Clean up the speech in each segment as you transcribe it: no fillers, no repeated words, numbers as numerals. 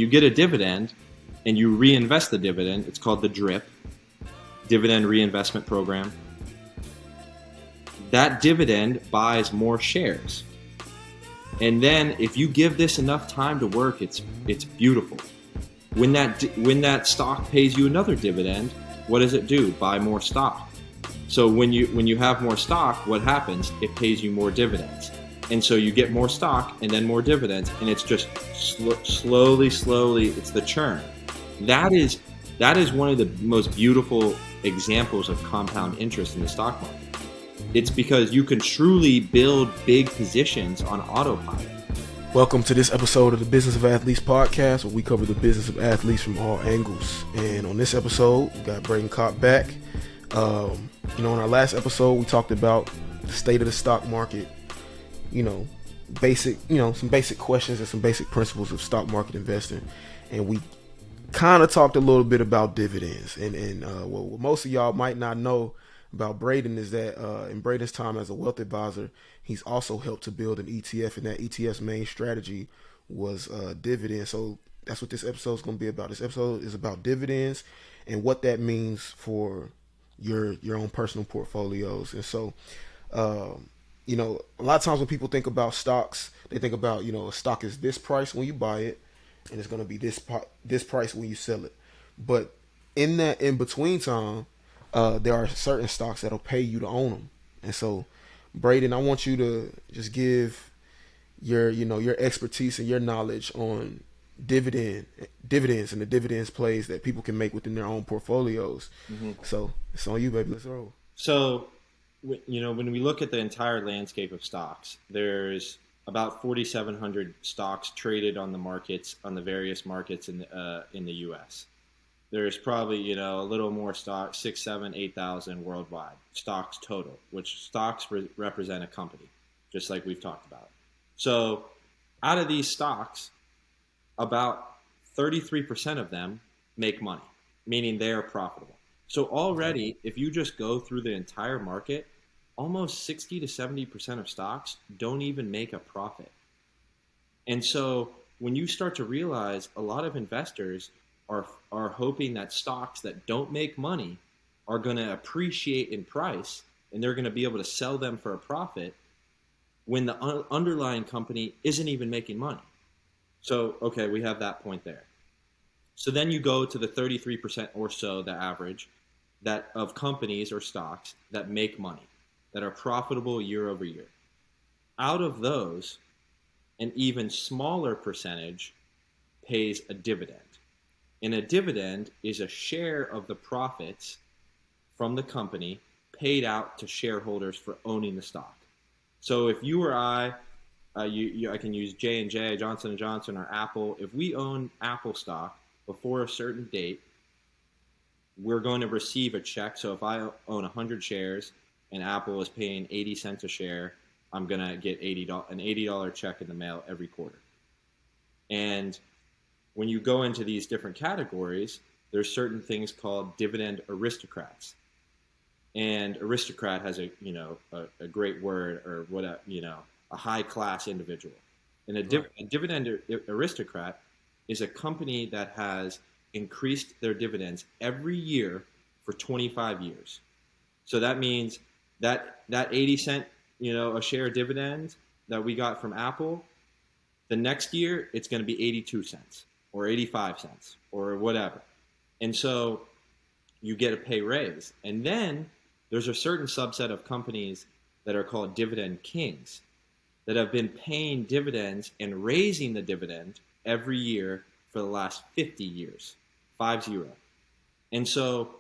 get a dividend and you reinvest the dividend. It's called the DRIP, Dividend Reinvestment Program. That dividend buys more shares. And then if you give this enough time to work, it's beautiful. When that stock pays you another dividend, what does it do? Buy more stock. So when you have more stock, what happens? It pays you more dividends. And so you get more stock and then more dividends, and it's just slowly, it's the churn. That is one of the most beautiful examples of compound interest in the stock market. It's because you can truly build big positions on autopilot. Welcome to this episode of the Business of Athletes podcast, where we cover the business of athletes from all angles. And on this episode, we got Braden Kopp back. In our last episode, we talked about the state of the stock market, some basic questions and some basic principles of stock market investing. And we kind of talked a little bit about dividends. And what most of y'all might not know about Braden is that in Braden's time as a wealth advisor, he's also helped to build an ETF, and that ETF's main strategy was dividend. So that's what this episode is going to be about. This episode is about dividends and what that means for your own personal portfolios. And so, a lot of times when people think about stocks, they think about, a stock is this price when you buy it, and it's going to be this price when you sell it. But in that in between time, there are certain stocks that'll pay you to own them. And so, Braden, I want you to just give your expertise and your knowledge on dividends and the dividends plays that people can make within their own portfolios. Mm-hmm. So it's on you, baby. Let's roll. So, when we look at the entire landscape of stocks, there's about 4,700 stocks traded on the markets, on the various markets in the U.S. There's probably, a little more stocks, 6,000, 7,000, 8,000 worldwide stocks total, which stocks represent a company, just like we've talked about. So out of these stocks, about 33% of them make money, meaning they are profitable. So already, if you just go through the entire market, almost 60 to 70% of stocks don't even make a profit. And so when you start to realize a lot of investors are hoping that stocks that don't make money are going to appreciate in price, and they're going to be able to sell them for a profit when the underlying company isn't even making money. So, okay, we have that point there. So then you go to the 33% or so, the average, that of companies or stocks that make money, that are profitable year over year. Out of those, an even smaller percentage pays a dividend. And a dividend is a share of the profits from the company paid out to shareholders for owning the stock. So if you or I can use J&J, Johnson & Johnson, or Apple. If we own Apple stock before a certain date, we're going to receive a check. So if I own 100 shares and Apple is paying 80 cents a share, I'm going to get an $80 check in the mail every quarter. And when you go into these different categories, there's certain things called dividend aristocrats. And aristocrat has a great word, or a high class individual. And a dividend aristocrat is a company that has increased their dividends every year for 25 years. So that means that 80 cent, a share dividend that we got from Apple, the next year it's going to be 82 cents or 85 cents or whatever. And so you get a pay raise. And then there's a certain subset of companies that are called dividend kings that have been paying dividends and raising the dividend every year for the last 50 years, 50. And so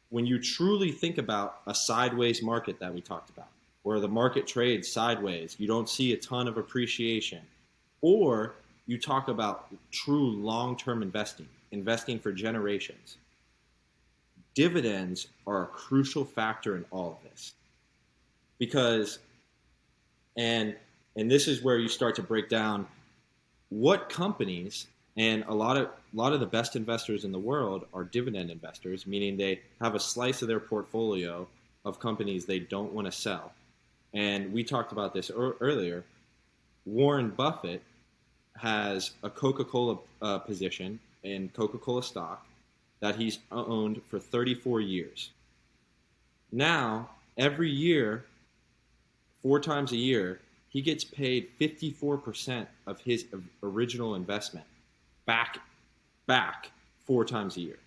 when you truly think about a sideways market that we talked about, where the market trades sideways, you don't see a ton of appreciation, or you talk about true long-term investing for generations, dividends are a crucial factor in all of this. Because, and this is where you start to break down what companies, and a lot of the best investors in the world are dividend investors, meaning they have a slice of their portfolio of companies they don't want to sell. And we talked about this earlier. Warren Buffett has a Coca-Cola position in Coca-Cola stock that he's owned for 34 years. Now, every year, 4 times a year, he gets paid 54% of his original investment back 4 times a year.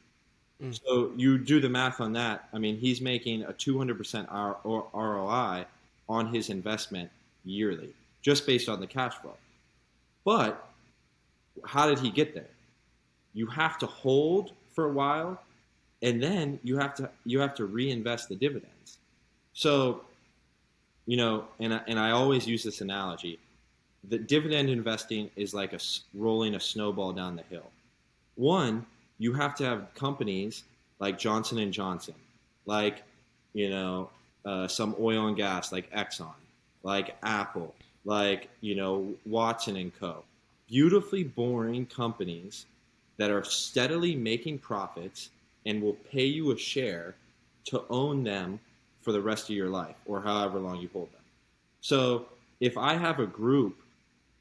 So you do the math on that. I mean, he's making a 200% ROI on his investment yearly, just based on the cash flow. But how did he get there? You have to hold for a while, and then you have to reinvest the dividends. So, and I always use this analogy. The dividend investing is like rolling a snowball down the hill. One, you have to have companies like Johnson and Johnson, like some oil and gas like Exxon, like Apple, like Watson and Co. Beautifully boring companies that are steadily making profits and will pay you a share to own them for the rest of your life or however long you hold them. So if I have a group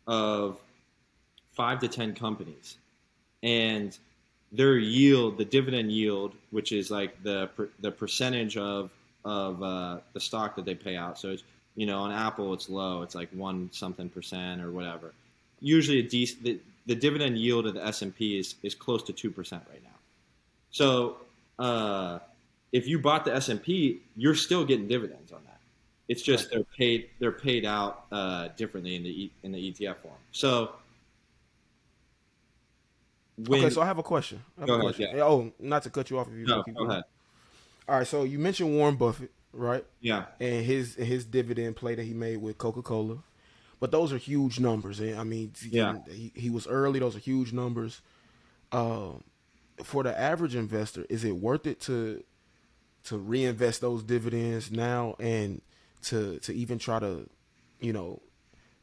of 5 to 10 companies and their yield, the dividend yield, which is like the percentage of the stock that they pay out. So it's, on Apple it's low, it's like 1% or whatever. Usually the dividend yield of the S&P is close to 2% right now. So if you bought the S&P, you're still getting dividends on that. It's just they're paid out differently in the ETF form. So so I have a question. Go ahead, yeah. Oh, not to cut you off if you No, keep go going. ahead. All right, so you mentioned Warren Buffett, right? Yeah. And his dividend play that he made with Coca-Cola. But those are huge numbers. And I mean, he was early. Those are huge numbers. For the average investor, is it worth it to reinvest those dividends now and to even try to,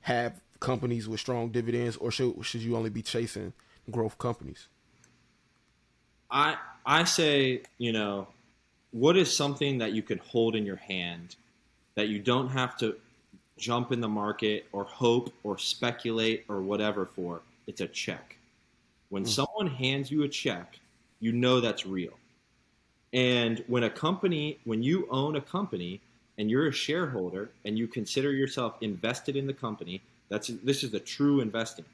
have companies with strong dividends, or should you only be chasing growth companies? I say, what is something that you can hold in your hand that you don't have to jump in the market or hope or speculate or whatever for? It's a check. When someone hands you a check, you know that's real. And when you own a company and you're a shareholder and you consider yourself invested in the company, this is the true investing.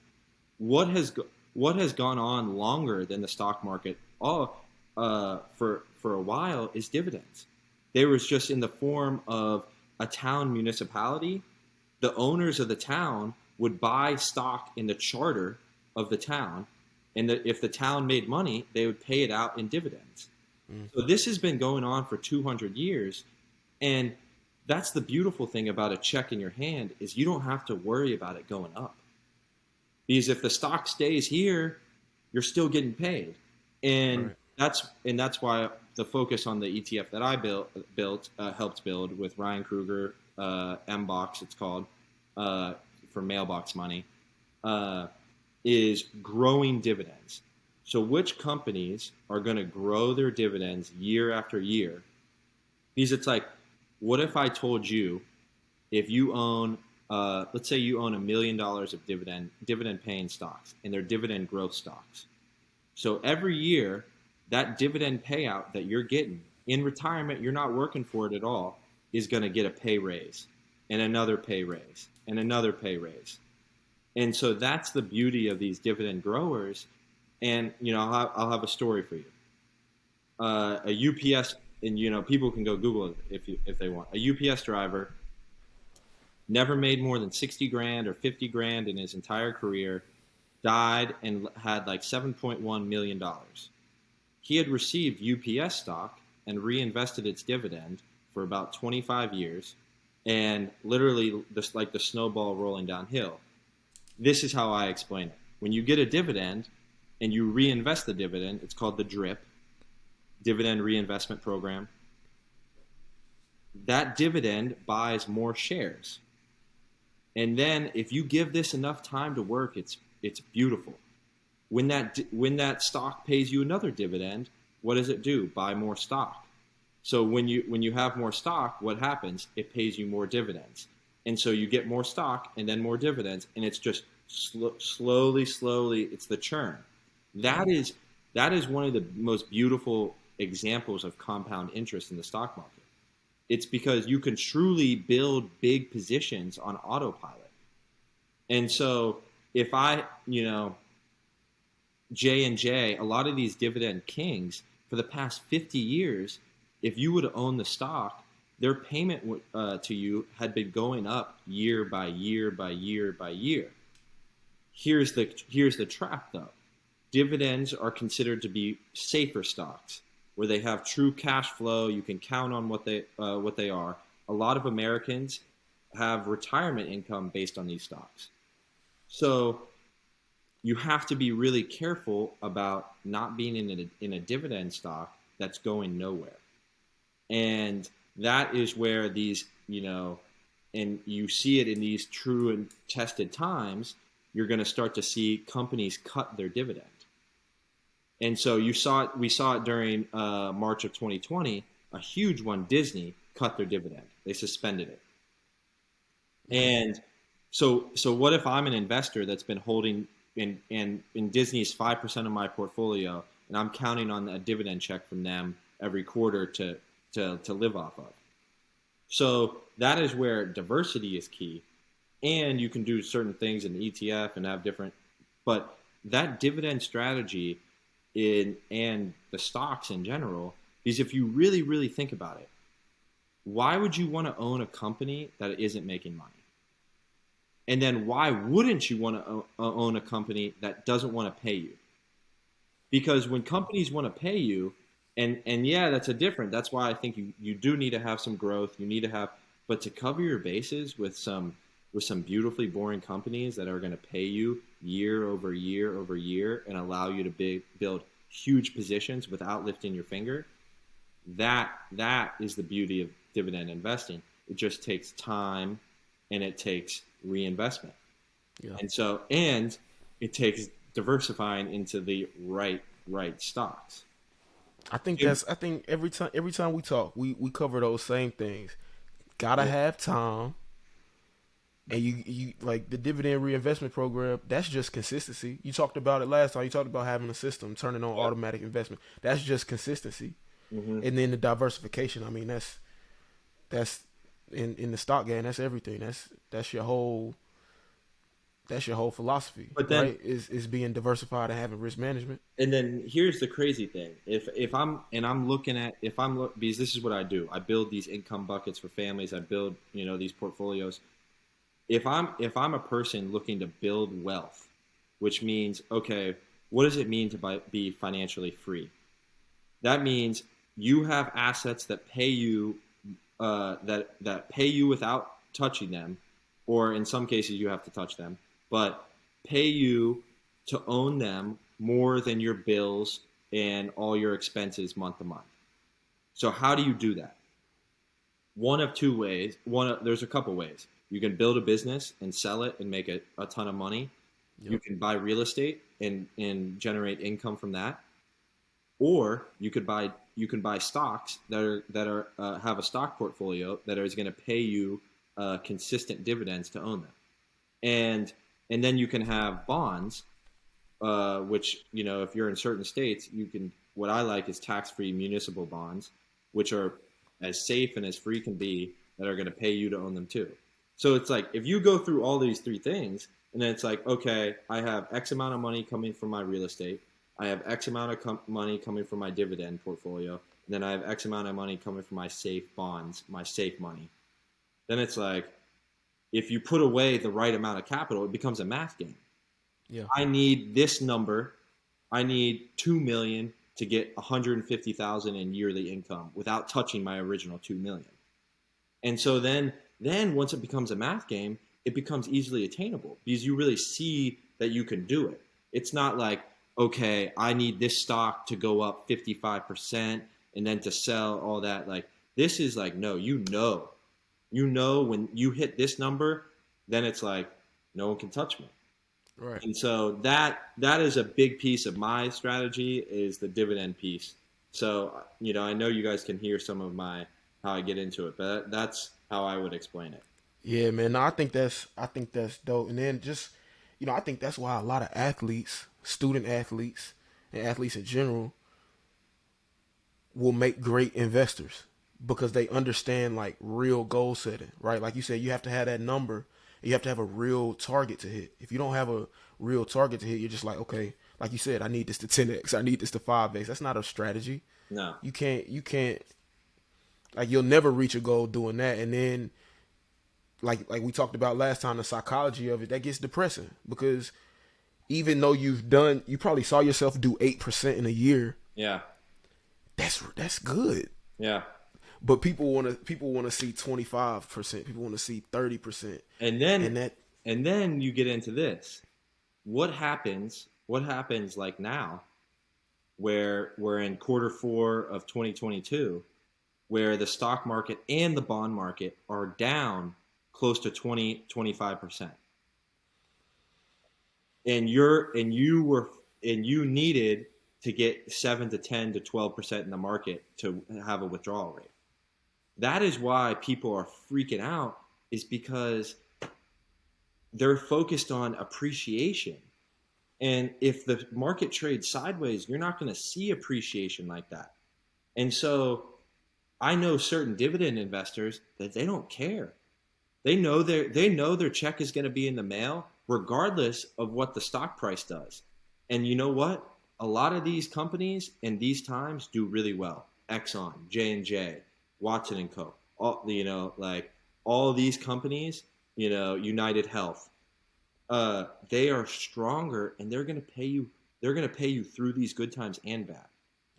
What has gone on longer than the stock market for a while is dividends. They was just in the form of a town municipality. The owners of the town would buy stock in the charter of the town, and if the town made money, they would pay it out in dividends. So this has been going on for 200 years, and that's the beautiful thing about a check in your hand is you don't have to worry about it going up. Because if the stock stays here, you're still getting paid, and that's why the focus on the ETF that I helped build with Ryan Kruger, MBox it's called, for mailbox money, is growing dividends. So which companies are going to grow their dividends year after year? Because it's like, what if I told you, if you own, let's say you own $1 million of dividend paying stocks, and they're dividend growth stocks. So every year, that dividend payout that you're getting in retirement, you're not working for it at all, is going to get a pay raise and another pay raise and another pay raise. And so that's the beauty of these dividend growers. And, I'll have a story for you. A UPS, and, people can go Google it if they want. A UPS driver never made more than 60 grand or 50 grand in his entire career, died and had like $7.1 million. He had received UPS stock and reinvested its dividend for about 25 years, and literally just like the snowball rolling downhill. This is how I explain it. When you get a dividend and you reinvest the dividend, it's called the DRIP, Dividend Reinvestment Program. That dividend buys more shares. And then if you give this enough time to work, it's beautiful. When that stock pays you another dividend, what does it do? Buy more stock. So when you have more stock, what happens? It pays you more dividends. And so you get more stock and then more dividends, and it's just slowly, it's the churn. That is that is one of the most beautiful examples of compound interest in the stock market. It's because you can truly build big positions on autopilot. And so if I, J and J, a lot of these dividend kings for the past 50 years, if you would own the stock, their payment to you had been going up year by year by year by year. Here's the trap though. Dividends are considered to be safer stocks where they have true cash flow. You can count on what they are. A lot of Americans have retirement income based on these stocks. So you have to be really careful about not being in a dividend stock that's going nowhere. And that is where these, and you see it in these true and tested times, you're going to start to see companies cut their dividend. And so we saw it during March of 2020, a huge one, Disney cut their dividend. They suspended it. And so what if I'm an investor that's been holding in Disney's 5% of my portfolio, and I'm counting on a dividend check from them every quarter to live off of? So that is where diversity is key. And you can do certain things in the ETF and have different, but that dividend strategy and the stocks in general, because if you really, really think about it, why would you want to own a company that isn't making money? And then why wouldn't you want to own a company that doesn't want to pay you? Because when companies want to pay you, and yeah, that's why I think you do need to have some growth. You need to have, but to cover your bases with some beautifully boring companies that are going to pay you year over year over year and allow you to build huge positions without lifting your finger, that is the beauty of dividend investing. It just takes time and it takes reinvestment. Yeah. And it takes diversifying into the right stocks. I think every time we talk, we cover those same things. Gotta have time. And you like the dividend reinvestment program, that's just consistency. You talked about it last time. You talked about having a system, turning on automatic investment. That's just consistency. Mm-hmm. And then the diversification. I mean, that's in the stock game, that's everything. That's your whole philosophy. But then, right? Is being diversified and having risk management. And then here's the crazy thing. If I'm because this is what I do. I build these income buckets for families. I build, these portfolios. If I'm a person looking to build wealth, which means, okay, what does it mean to be financially free? That means you have assets that pay you that pay you without touching them, or in some cases you have to touch them, but pay you to own them more than your bills and all your expenses month to month. So how do you do that? One of two ways. There's a couple ways. You can build a business and sell it and make a ton of money. Yep. You can buy real estate and generate income from that, or you can buy stocks that are have a stock portfolio that is going to pay you consistent dividends to own them, and then you can have bonds, which if you're in certain states, you can. What I like is tax-free municipal bonds, which are as safe and as free can be, that are going to pay you to own them too. So it's like, if you go through all these three things, and then it's like, okay, I have X amount of money coming from my real estate. I have X amount of money coming from my dividend portfolio. And then I have X amount of money coming from my safe bonds, my safe money. Then it's like, if you put away the right amount of capital, it becomes a math game. Yeah. I need this number. I need $2 million to get $150,000 in yearly income without touching my original $2 million. And so then once it becomes a math game, it becomes easily attainable because you really see that you can do it. It's not like, okay, I need this stock to go up 55% and then to sell all that. Like, this is like, no, when you hit this number, then it's like, no one can touch me. Right. And so that is a big piece of my strategy, is the dividend piece. So, I know you guys can hear some of how I get into it, but that's how I would explain it. Yeah, man. No, I think that's dope. And then just, I think that's why a lot of athletes, student athletes, and athletes in general will make great investors because they understand like real goal setting, right? Like you said, you have to have that number. You have to have a real target to hit. If you don't have a real target to hit, you're just like, okay, like you said, I need this to 10x. I need this to 5x. That's not a strategy. No. You can't, like, you'll never reach a goal doing that. And then, like we talked about last time, the psychology of it, that gets depressing because even though you probably saw yourself do 8% in a year. Yeah. That's good. Yeah. But people want to see 25%. People want to see 30%. And then you get into this. What happens like now, where we're in Q4 of 2022, where the stock market and the bond market are down close to 25%. And you needed to get 7 to 10 to 12% in the market to have a withdrawal rate. That is why people are freaking out, is because they're focused on appreciation. And if the market trades sideways, you're not going to see appreciation like that. And so I know certain dividend investors that they don't care. They know their check is going to be in the mail regardless of what the stock price does. And you know what? A lot of these companies in these times do really well. Exxon, J&J, Watson and Co. All these companies, United Health, they are stronger, and they're going to pay you. They're going to pay you through these good times and bad.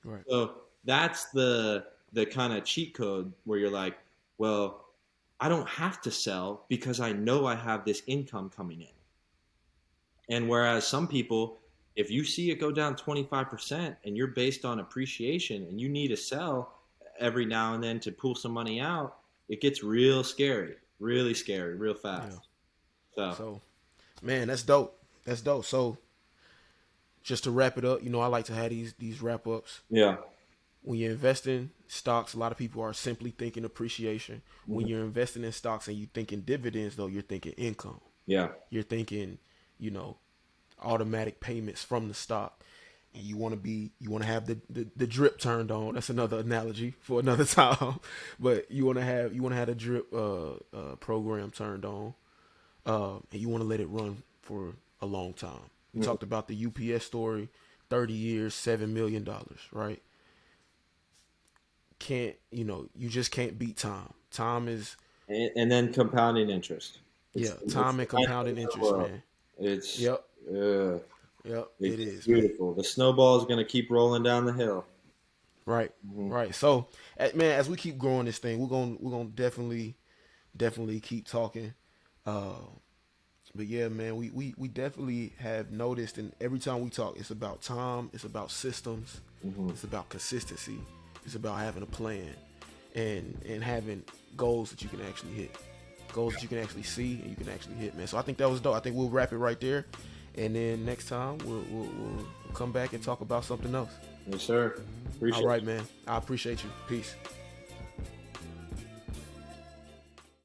Right. So that's the kind of cheat code where you're like, well, I don't have to sell because I know I have this income coming in. And whereas some people, if you see it go down 25% and you're based on appreciation and you need to sell every now and then to pull some money out, it gets real scary, really scary, real fast. Yeah. So, man, that's dope. That's dope. So, just to wrap it up, I like to have these wrap ups. Yeah. When you're investing in stocks, a lot of people are simply thinking appreciation. Mm-hmm. When you're investing in stocks and you're thinking dividends, though, you're thinking income. Yeah. You're thinking, automatic payments from the stock. And you want to have the drip turned on. That's another analogy for another time. But you want to have the drip program turned on, and you want to let it run for a long time. We talked about the UPS story, 30 years, $7 million, right? You just can't beat time. Time is, and then compounding interest. Time and compounding interest, man. It's yep. Yep, it is beautiful. Man. The snowball is going to keep rolling down the hill. Right, right. So, man, as we keep growing this thing, we're gonna definitely keep talking. But yeah, man, we definitely have noticed, and every time we talk, it's about time, it's about systems, it's about consistency, it's about having a plan, and having goals that you can actually hit, goals that you can actually see and you can actually hit, man. So I think that was dope. I think we'll wrap it right there. And then next time we'll come back and talk about something else. Yes, sir. Appreciate it. All right, man. I appreciate you. Peace.